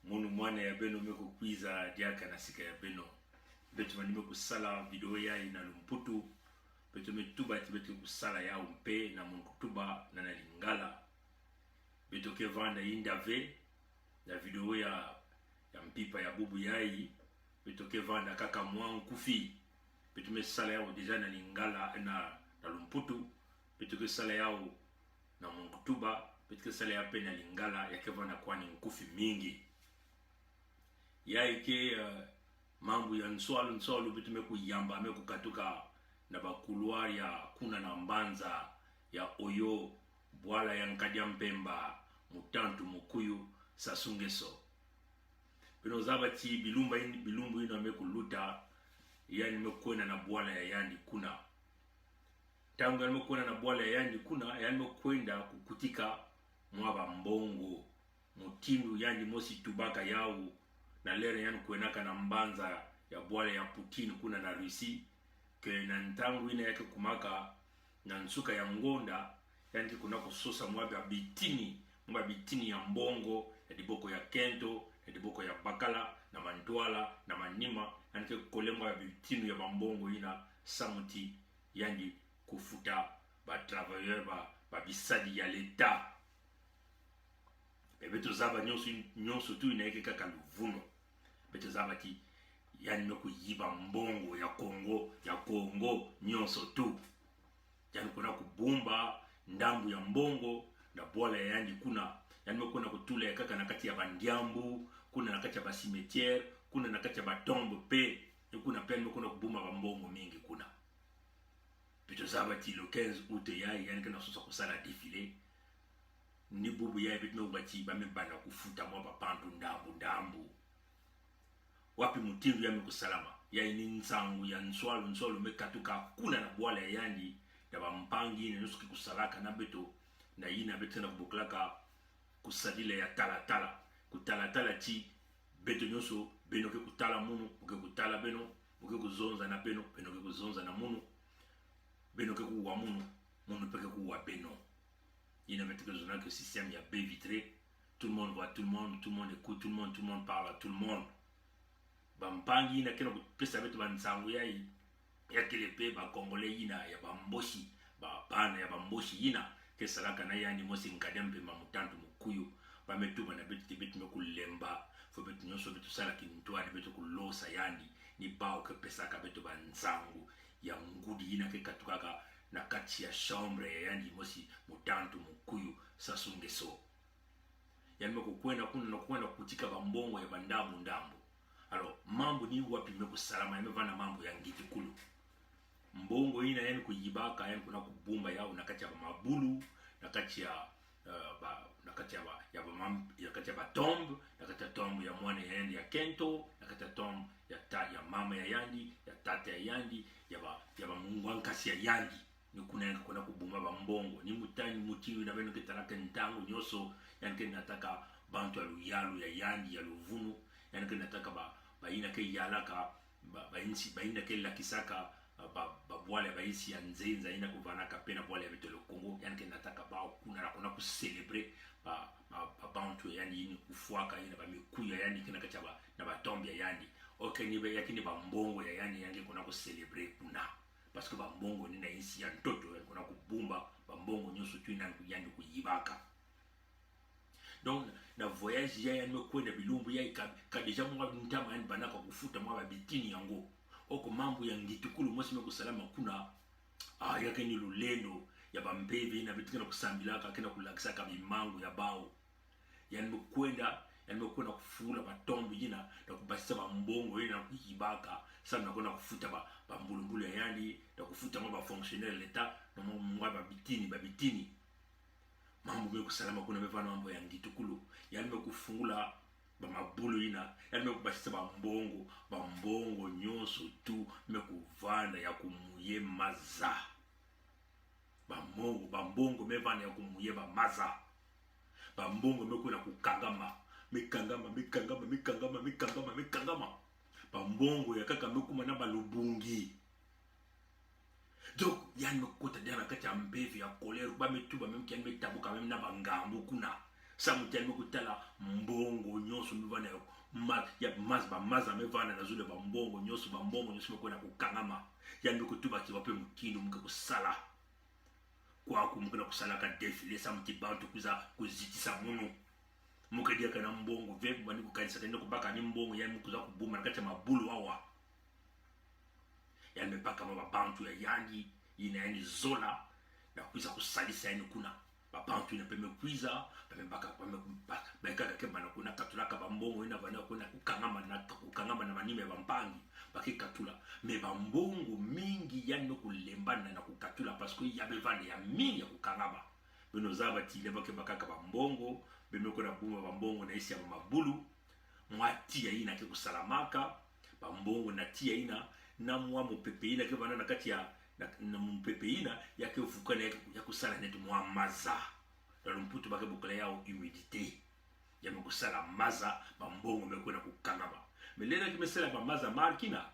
munu mwana ya beno meko kwiza diaka na sika ya beno betu manime kusala video ya ina lumputu betu metuba betu kusala ya umpe na munkutuba na nalingala betu ke vanda indave na video ya mpipa ya bubu yai betu ke vanda kaka mwan kufi betu me sala ya deja na lingala na lumputu betu ke sala ya na munkutuba betu ke sala ya pe na lingala ya ke vanda kwani nkufi mingi yaike mambo ya nswalo bitume kuyamba me kukatuka na bakuluar ya kuna na mbanza ya oyo bwala ya nkadia mpemba mutantu mukuyu sasungeso bino zabati bilumbu ino me kuluta yani mekwena na bwala ya yandi kuna tangu yani mekwena na bwala ya yandi kuna yani mekwenda kukutika mwaba mbongo mutindu yandi mosi tubaka yao na lere yani kuenaka na mbanza ya bwale ya Putin kuna na Rusi ke na ntangu ina yake kumaka na nsuka ya ngonda yani kuna kusosa mwa bitini ya mbongo ya diboko ya kento ya diboko ya bakala na mandwala na manima yani kulemwa ya bitinu ya mbongo ina samuti yani kufuta ba travailleur ba bisadi ya leta beto zaba nyonso tu inaike kaka luvuno beto zaba ti yani no kuyiba mbongo ya Kongo nyonso tu yani kuna kubumba ndambu ya mbongo na bola yani kuna yani kuna kutula kaka na kati ya bandiambu kuna na kati ya basimetiere kuna na kati ya batombe pe kuna pendo kuna kubumba mbongo mingi kuna beto zaba ti le 15 août yani kana sosa kusala défilé ni bubu ya bitu ngati bamebana kufuta mwa papantu ndambu wapi mutiru ya mikusalama ya ini nsangu ya nswalo mekatuka kuna na bwala ya yandi ya bampangi ne nusuki kusalaka na beto na yina beto na kubuklaka kusadile ya tala ti beto nyoso beno ke kutala munu ke kutala beno ke kuzonza na beno ke kuzonza na munu beno ke kuwa munu peke kuwa beno. Il y a maintenant que système, il y a baie vitrée, tout le monde voit tout le monde écoute tout le monde parle à tout le monde. Bampangi na kena pesa betu bansangu ya kelepe ba congolais ina ya bamboshi ba bana ya bamboshi ina ke salaka na yani mosi nkadembe mamutantu mukuyu ba metu bana betu mekulemba fo betu nyoso betu sala kintoa betu kulosa yani ni bao ke pesa ka betu bansangu ya ngudi ina ke katukaka na kati ya chambre yani mosi mutantu mukuyu sasungeso yani mekukwenda kuna na kwenda kutika bambongo ya bandambu alors mambo ni wapi mekusalama yamevana mambo ya ngitikulu mbongo ina yani kujibaka yani kuna kubumba yao na kati ya mabulu na kati ya tombe na kati ya tombe ya mwana ya yandi ya kento na kati ya tombe ya mama ya yandi ya tata ya yandi ya mungwankasi ya yandi ni kuna kubuma bambongo ni mutani mutiwi na beno ketalaka ntango nyoso yani nataka bantu aluyalu ya yandi ya luvunu yani nataka baina ke yalaka baina ke lakisaka bwale baisi ya nzenza ina kuvanaka pena bwale ya bitolo Kongo yani nataka kuna ku célébrer bantu yani ni kufuaka ina bamikuya yani kina kachaba na batombe yani okay ni yakini bambongo ya yani kuna ku célébrer kuna parce que bambongo ni na isi ya ntoto kuna kubumba bambongo nyoso tu ina kuyandi kuyibaka donc na voyage ya yani mekwenda bilumbu ya ka deja mwa ntama yani banaka kufuta mwa bitini yango oko mambo ya ngitukulu mosi mekusalama kuna yake ni lulendo ya bambeve na bitika na kusambilaka kena kulakisaka bimangu ya bao yani mekwenda kufula batombe yina na kubasisa bambongo yina kuyibaka sasa nakona kufuta bambulumbulu ya yani na kufuta mwa fonctionnaire l'etat na mwa babitini mambo mekusalama kuna mevana mambo ya ngitukulu yani mekufungula bamabulu ina yani mekubasisa bambongo nyonso tu mekuvanda ya kumuye maza bambongo mevana ya kumuye maza bambongo mekuna kukangama mikangama bambongo ya kaka mekuma na balubungi donc yani mekota dana kati ya mbevi ya kolero ba metuba même kian metabuka même na bangambu kuna sa mutu yali kutala mbongo nyonso mivana ya maza mevana na zule bambongo nyonso mekona kukangama yali kutubaki wape mutindo muke kusala kwaku muke na kusala ka defile sa muti bantu kuzitisa munu muke diaka na mbongo vepu bani kukanisa tende kubaka ni mbongo yali mukuza kubuma nakati ya mabulu awa yali mepaka mabantu ya yandi ina yani zola na kuiza kusalisa yani kuna babantu ina peme kuiza peme baka baka kemba na kuna katula ka bambongo ina bana kuna kukangama na manime ya bampangi baki katula me bambongo mingi yani kulembana na kukatula parce que yabe vane ya mingi ya kukangama bino zaba tile bake baka bambongo beme kuna buma bambongo na isi ya mabulu mwati ya ina ke kusalamaka bambongo na tia ina na mwa mopepe ina ke bana na kati ya na mpepe ina yake ufukana ya kusala netu mwa maza na lumputu bake bukala yao humidité ya kusala maza bambongo mekona kukangama melena kimesela bamaza markina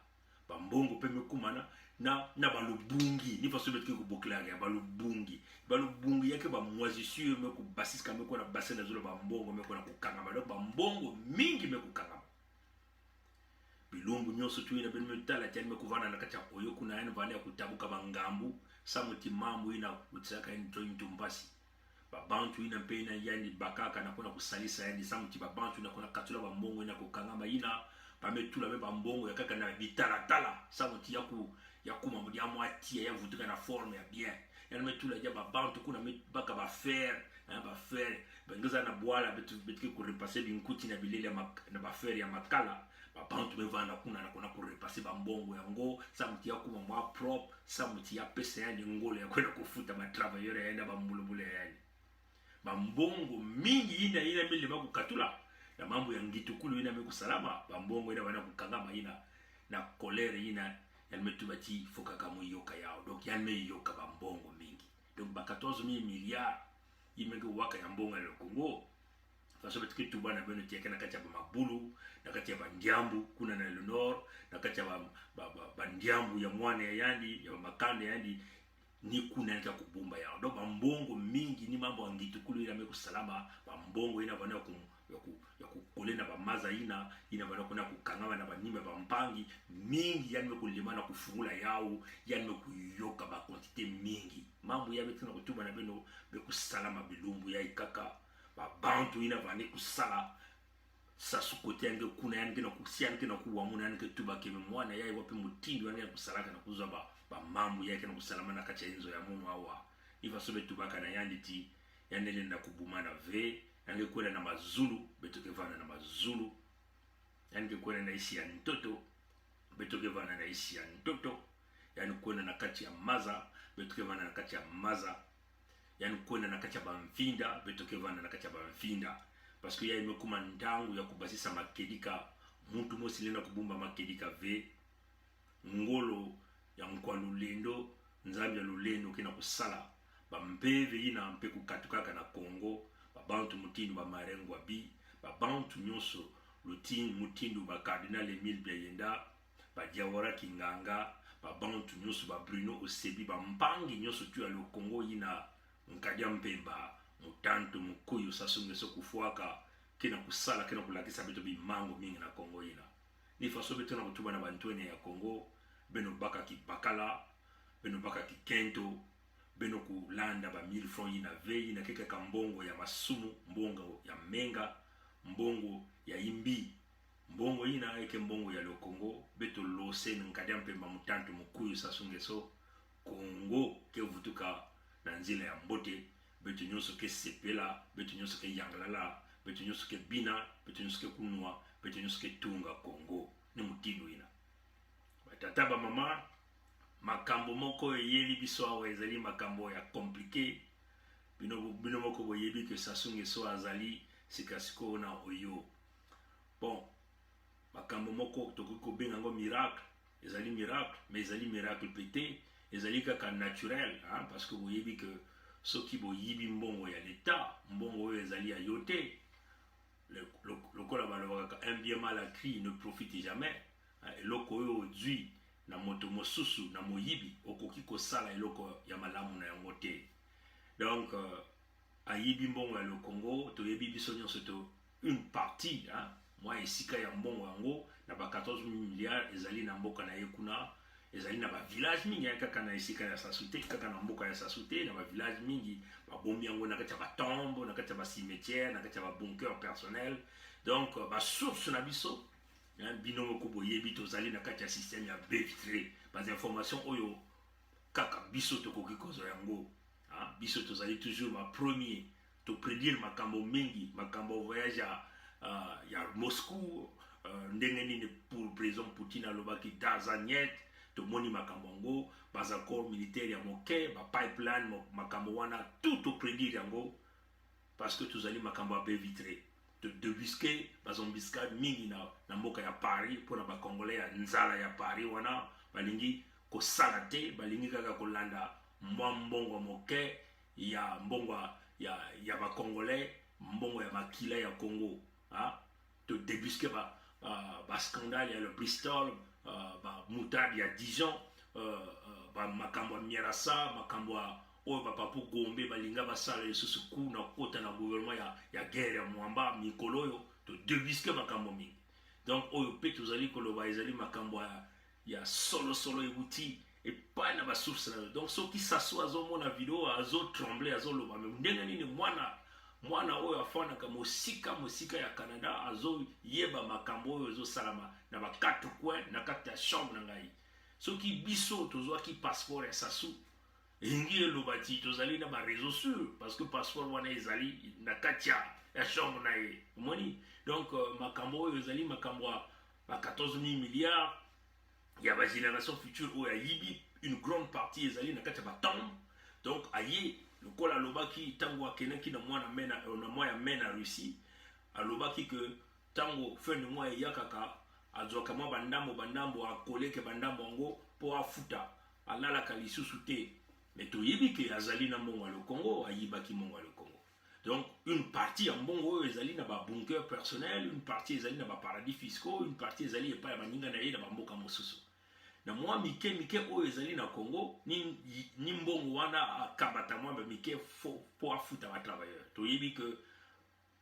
bambongo pe mekumana na balubungi ni faso betke ku bukala ya balubungi yake ba moisissure meku basiska mekona basena zolo bambongo mekona kukangama do bambongo mingi mekukangama bilumbu nyonso tu ina ben metala tani mekuvana na kati ya oyo kuna yana vale ya kutabuka bangambu samuti mambu ina utsaka ni joint mbasi babantu ina pe ina yani bakaka na kuna kusalisa yani samuti babantu ina kuna katula bambongo ina kukangama ina pametula be bambongo ya kaka na bitala samuti ya kuma mudi amwatia ya vutuka na forme ya bien yani metula ya babantu kuna baka ba fer bengaza na boala betike ku repasser binkuti na bilele na ba fer ya makala babantu bevana kuna na kuna ku repasser bambongo yango samuti ya kuma mwa prop samuti ya pesa yani ngolo ya kwenda kufuta ma travailleur yaenda bambulubule yani bambongo mingi ina mili bakukatula na mambo ya ngitukulu ina mekusalama bambongo ina wana kukangama ina na kolere ina yalimetubati foka kama yoka yao donc yoka bambongo mingi donc ba 14 milliards imenge waka ya mbongo ya Kongo faso betike tubana beno tieke na kati ya mabulu na kati ya bandiambu kuna na le nord na kati ya bandiambu ya mwana ya yandi ya makande yandi ni kuna nita kubumba yao donc bambongo mingi ni mambo angitukulu ina mekusalama bambongo ina bana ya kukolena bamaza ina bana kuna kukangama na banime bampangi mingi yani mekulimana kufungula yao yani mekuyoka ba quantité mingi mambo ya betina kutuba na beno bekusalama bilumbu ya ikaka babantu ina bani kusala sasu kote yange kuna yani kina kusia yani kina kuwamuna yani ketuba keme mwana yai wapi mutindo yani kusalaka na kuza ba mambo yake na kusalama na kacha enzo ya munu awa ifa sobe tubaka na yandi ti yani nenda kubumana ve yange kwenda na mazulu betoke vana na mazulu yange kwenda na isi ya ntoto betoke vana na isi ya ntoto yani kwenda na kati ya maza betoke vana na kati ya maza yani kwenda na kati ya bamfinda betoke vana na kati ya bamfinda parce que ya imekuma ndangu ya kubasisa makedika muntu mosi lena kubumba makedika ve ngolo ya mkwalulendo nzambi ya lulendo kena kusala bambeve ina mpe kukatukaka na Kongo babantu mutindu ba marengo bi babantu nyonso lutin mutindu ba cardinal Emile Biayenda ba Diawara Kinganga babantu nyonso ba Bruno Osebi ba mpangi nyonso tu ya le Kongo ina nkadia mpemba mutantu mukuyu sasunge so kufuaka kena kusala kena kulakisa beto bi mango mingi na Kongo ina ni faso beto na kutuba na bantwene ya Kongo beno baka ki bakala beno baka ki kento beno kulanda ba 1000 francs ina vei na keka kambongo ya masumu mbongo ya menga mbongo ya imbi mbongo ina eke mbongo ya le Congo beto lose nkadia mpemba mutantu mukuyu sasunge so Kongo ke vutuka na nzila ya mbote beto nyonso ke sepela beto nyonso ke yanglala beto nyonso ke bina beto nyonso ke kunwa beto nyonso ke tunga Kongo ni mutindo ina batata ba mama makambo moko yeli biso awa ezali makambo ya compliqué bino moko boyebi que sasunge so azali sikasiko na oyo bon makambo moko tokoko benga ngo miracle ezali miracle mais ezali miracle pété ezali kaka naturel hein parce que boyebi que soki boyibi mbongo ya l'état mbongo oyo ezali ya yote le kola balobaka un bien mal acquis ne profite jamais eloko oyo ozwi na moto mosusu na moyibi okoki kosala eloko ya malamu na yango te donc ayibi mbongo ya le Congo, toyebi biso nyonso to une partie, hein, moi esika ya mbongo yango na ba 14 milliards ezali na mboka na ye kuna, ezali na ba village mingi kaka na esika ya Sasute, kaka na mboka ya Sasute na ba village mingi ba bombi yango na kati ya ba tombe, na kati ya ba cimetière, na kati ya ba bunker personnel. Donc ba source na biso bino ko boyebi tozali na kati ya système ya baie vitrée, ba information oyo kaka biso tokoki kozwa yango. Biso tozali toujours ma premier to prédire makambo mingi, makambo voyage ya Moscou, ndenge nini pour président Poutine alobaki Dazanyet, to moni makambo yango, bas accord militaire ya moke, ba pipeline makambo wana tout to prédire yango, parce que tozali makambo ya baie vitrée. De débusquer bas embuscade mingi na mboka ya Paris pour na ba congolais ya nzala ya Paris wana balingi ko salate, balingi kaka kolanda mbongo moke ya mbongo ya ba congolais, mbongo ya makila ya Congo, to débusquer ba scandale ya le Bristol, ba mutard ya Dijon, ba makambo Mierasa, makambo oyo ba papu Gombe balinga basala lisusu ku na kota na gouvernement ya guerre ya mwamba mikolo oyo, to débusquer makambo mingi. Donc oyo pe tozali koloba ezali makambo ya solo ebuti et pas na ba source na. Donc ceux qui s'assoient azomona vidéo azo trembler azo loba mais ndenge nini mwana oyo afana ka mosika ya Canada azo yeba makambo oyo zo salama na ba 4 coins na kati ya chambre na ngai. Ceux qui biso tozwa ki passeport ya Sassou engi elobati tozali na ba réseaux sociaux parce que passeport wana ezali na kati ya chambre na ye moni. Donc makambo oyo ezali makambo ba 14 milliards. Il y a la génération future où il y a une grande partie ezali na kati ya batombe. Donc aye lokola alobaki tango akenaki na mwana mena Russie, alobaki que tango fin de mois ya kaka azwaka mwa bandambo akoleke bandambo ngo po afuta alalaka lisusu te. Mais toyebi ke azali na mbongo le Congo, ayibaki mbongo le Congo. Donc une partie en mbongo ezali na ba bunker personnel, une partie ezali na ba paradis fiscaux, une partie ezali epa ya baninga na ye na mboka mosusu. Na mwa mike oyo ezali na Congo ni mbongo wana akabata mwa mike po afuta ba travailleurs. Toyebi que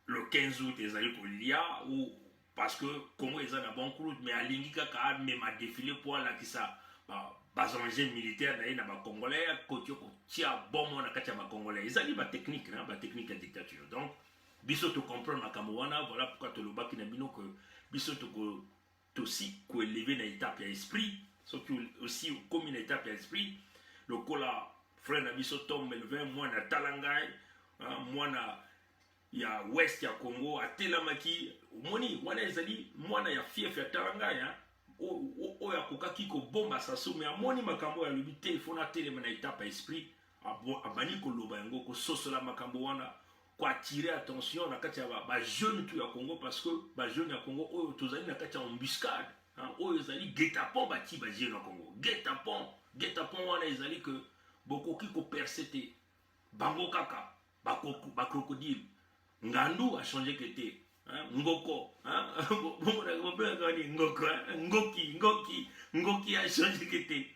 le 15 août ezali kolia ou parce que Congo ezali na banqueroute mais alingi kaka même a défilé pour la kisa bas engins militaires na ye na ba congolais kotio ko tia bomo na kati ya ba congolais. Ezali ba technique ya dictature. Donc biso to comprendre makambo wana, voilà pourquoi to lobaki na bino que biso to aussi ko élever na étape ya esprit. Surtout aussi comme une étape d'esprit, le cola frère Nabiso Tom Melvin, moi na Talangai, moi na ya West ya Congo, à Telamaki, moni, wana ezali, moi na ya fief ya Talangai, o ya kokaki ko bomba sasu, mais à moni makambo ya lubite, il faut na télé na étape d'esprit, à bani ko loba yango, ko sosola makambo wana, ko attirer attention na kati ya ba jeune tout ya Congo, parce que ba jeune ya Congo, o tozali na kati ya embuscade. Oyo ezali guet-apens bati baje na Congo. Guet-apens wana ezali que bokoki ko percer te. Bango kaka ba crocodile. Ngandu a changé que te. Ngoko, ngoki a changé que te.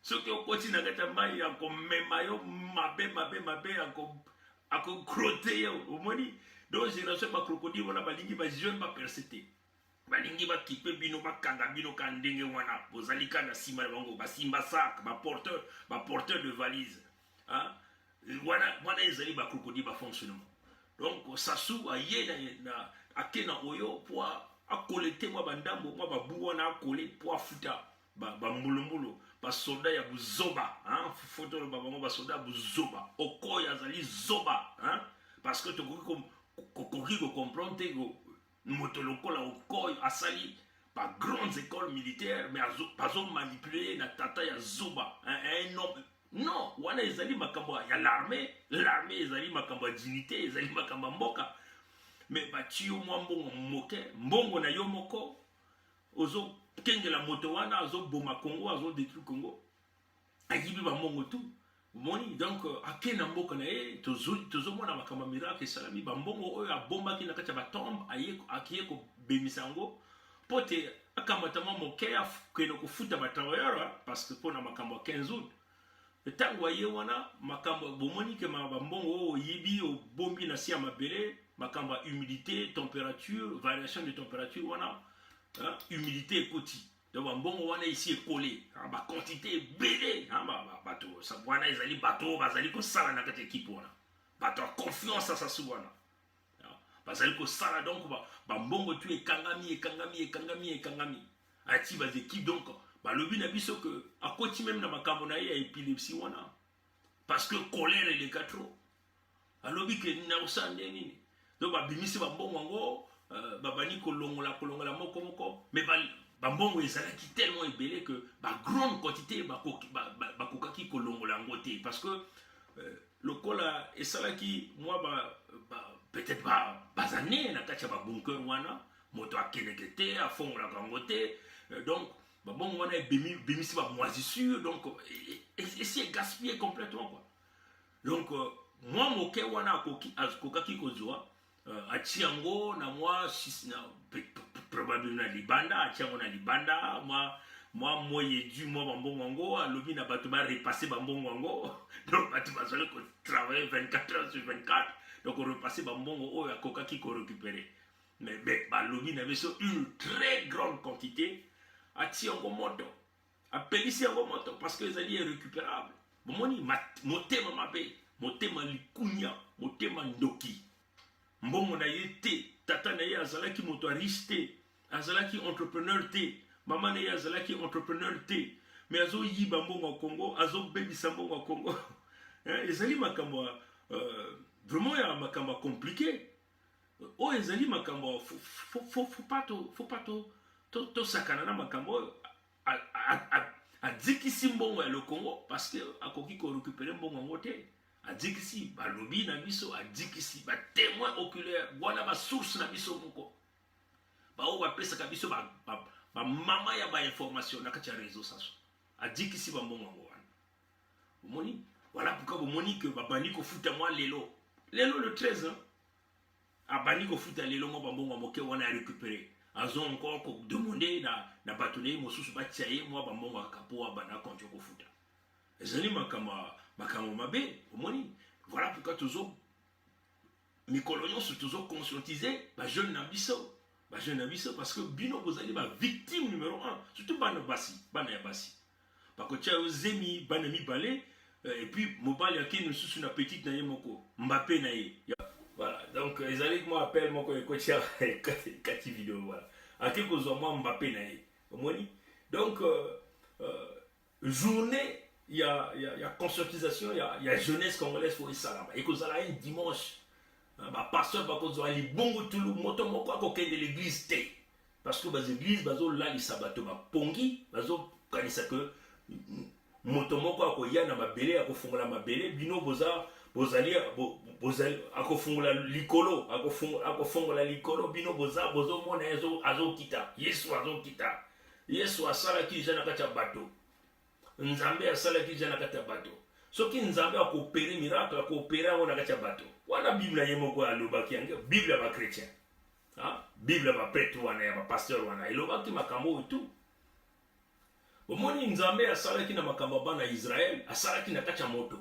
Ce qui okoti na kata mai ya ko mema yo mabe ako crotter yo. Omoni donc génération ba crocodile wana balingi ba jeune ba percer te. Balingi ba kipe bino ba kanga bino kandenge wana bozalika na sima bango ba simba sac ba porteur de valise wana ezali ba crocodile ba fonctionnement. Donc Sassou aye na akena oyo pour a collecter moi bandambo moi ba bu wana a coller pour afuta ba mbulumbulu ba soldat ya buzoba photo ba bango ba soldat buzoba okoya azali zoba parce que to ko comprendre moto lokola okoy asali par grandes écoles militaires mais bazo manipuler na tata ya zoba un homme non wana ezali makambo ya l'armée ezali makambo ya dignité ezali makambo mboka mais batio mwa mbongo na yo moko ozo kengela moto wana azo boma Congo azo détruire Congo ayibi ba mbongo tout moni. Donc akena mboka na ye tozo mona makambo miracle salami ba mbongo oyo abomba ki na kati ya batombe akiye ko bemisango pote akamata moke ya keno kufuta ba travailleurs parce que pona makambo 15 août tango aye wana makambo bomoni ke mbongo yibi o bombi na si ya mabele makambo humidité température variation de température wana humidité ekoti donc mbongo wana ici écolé ba quantité belé bato wana ezali bato bazali ko sala na kati équipe wana bato confiance à sa wana bazali ko sala donc ba mbongo tu ekangami ati bas équipe donc balobi na biso que akoti même na makambo na ye ya épilepsie wana parce que colère et les quatre alobi que na osande nini donc babimisi ba mbongo ngo babani kolongola moko mais ba mbongo ezalaki tellement ébélé que ba grande quantité bakokaki kolongola ngo te parce que lokola esalaki moi peut-être bazane na kati ya ba bunker wana moto akeneke te afongolaka ngo te donc bon on a bémisi ba moisissure donc c'est gaspillé complètement quoi donc moi moke wana kokaki kozwa atiango na moi probablement libanda atiango na libanda moi yedu moi bambongo ngo alobi na bato ba repasser bambongo ngo donc bato bazole ko travailler 24 heures sur 24 donc on repasser bambongo oyo akokaki ko récupérer mais balobi na biso une très grande quantité ati yango moto apelisi yango moto parce que ezali irrécupérable bomoni motema mabe motema likunya motema ndoki mbongo na ye te tata na ye azalaki moto riche te azalaki entrepreneur te mama na ye azalaki entrepreneur te mais azoyiba mbongo ya Congo azobebisa mbongo ya Congo ezali makambo vraiment ya makambo compliqué o ezali makambo faut pas to sakana na makambo adikisi mbongo ya le Congo parce que akoki ko récupérer mbongo ngote adikisi balobi na biso adikisi ba témoin oculaire wana ba source na biso moko ba o ba pesa ka biso ba mama ya ba information na kati ya réseau sociaux adikisi ba mbongo ngo wana omoni voilà pourquoi bomoni que babani ko futa moi lelo le 13 hein abani ko futa lelo mo ba mbongo moke wana récupérer azo encore ko demander na batone mosusu batia ye moi ba mbongo akapo bana konti ko futa ezali makama mabe omoni voilà pourquoi toujours mikolonyo surtout conscientiser ba jeune na biso parce que bino bozali ba victime numéro 1 surtout bana ya basi parce que tia ozemi bana mibale et puis mobile yaki nous sous une petite na ye moko Mbappé na ye voilà donc ezali moi appelle moko ekotia kati vidéo voilà ake kozwa moi Mbappé na ye omoni donc journée il y a conscientisation il y a jeunesse congolaise pour isalama et kozala un dimanche ba pasteur ba kozwa libongo tulu moto moko akokende l'église te parce que bas église bazo la li sabato ba pongi bazo kanisa que moto moko akoya na mabele akofungola mabele bino bozali akofungola likolo akofungola likolo bino bozo mona azokita Yesu asala ki jana kati ya bato Nzambe asala ki jana kati ya bato soki Nzambe akopere miracle akopera ona kati ya bato wana Bible yemoko alobaki yango Bible ba chrétien Bible ba prêtre wana ya ba pasteur wana elobaki makambo tout omoni Nzambe asalaki na makambo bana Israël asalaki na kati ya moto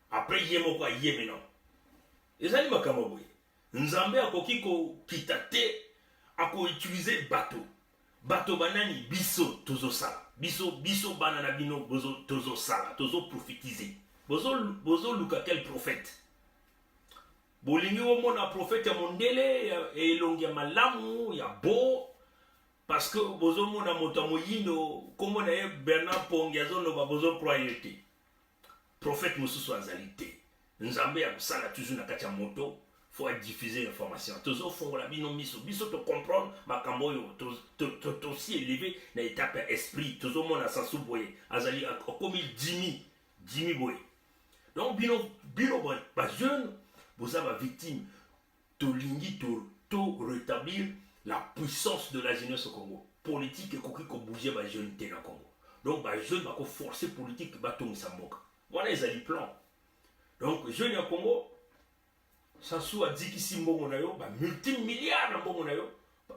après yemoko ayeme non ezali makambo boye Nzambe akoki ko kitate ako utiliser bato banani biso tozosala biso bana na bino bozo tozosala tozo prophétiser bozo luka quel prophète bolingi wo mona prophète ya mondele elongi ya malamu ya bo parce que bozo mona moto moyindo komo na ye Bernard Pongi azoloba bozo proyecter prophète mususu azali te Nzambe ya kusala toujours na kati ya moto faut diffuser l'information tozo fongola bino biso to comprendre makambo yo to si élevé na étape esprit tozo mona sasu boye azali komi Jimmy boye donc bino ba jeune boza ba victime to lingi to rétablir la puissance de la jeunesse au Congo politique et koki ko bouger ba jeune te na Congo donc ba jeune ba ko forcer politique ba tongisa mboka voilà les ali plan donc jeune ya Congo Sassou a dit qu'ici mbongo na yo ba multimilliards na mbongo na yo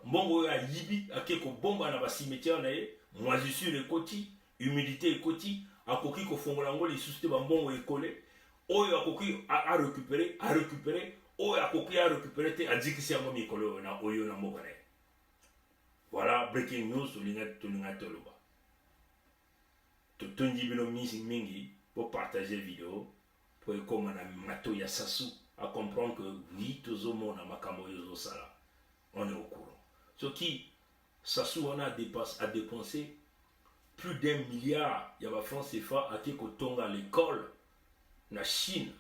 mbongo ya yibi ake ko bomba na ba cimetière na ye moisissure ekoti humidité ekoti akoki kofongola ngo lisusu te bambongo ekole oyo akoki a récupérer oyo akoki a récupérer te adikisi yango mikolo na oyo na mboka na ye. Voilà, breaking news tolinga toloba totondi bino mingi pour partager vidéo pour ekoma na mato ya sasu à comprendre que oui tozomona makambo yozo sala on est au courant. Ce qui Sassou on a dépensé plus d'1 milliard ya ba francs CFA à kotonga l'école na Chine,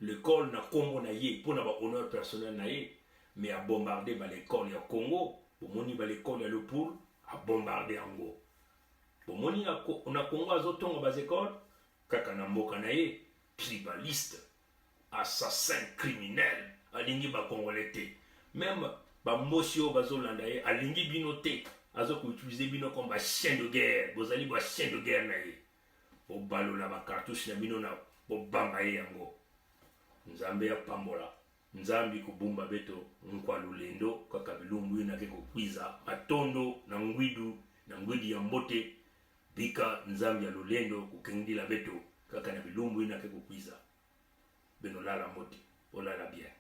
l'école na Congo na ye pour na ba honneur personnel na ye, mais a bombardé ba l'école ya Congo, bomoni ba l'école ya Leopold a bombardé yango. Bomoni na Congo azotonga ba école kaka na mboka na ye, tribaliste, assassin, criminel, alingi ba congolais te. Même ba mosio bazolanda ye alingi bino te, azoko utiliser bino comme ba chien de guerre, bozali ba chien de guerre na ye. Bo balola ba cartouche na bino na bo bamba ye yango. Nzambe ya pambola, nzambi kubumba beto nkwa lulendo kaka bilumbu na keko kwiza matondo na ngwidi ya mbote bika nzambi ya lulendo kukengila beto kaka na bilumbu na keko kwiza beno lala mbote olala bien.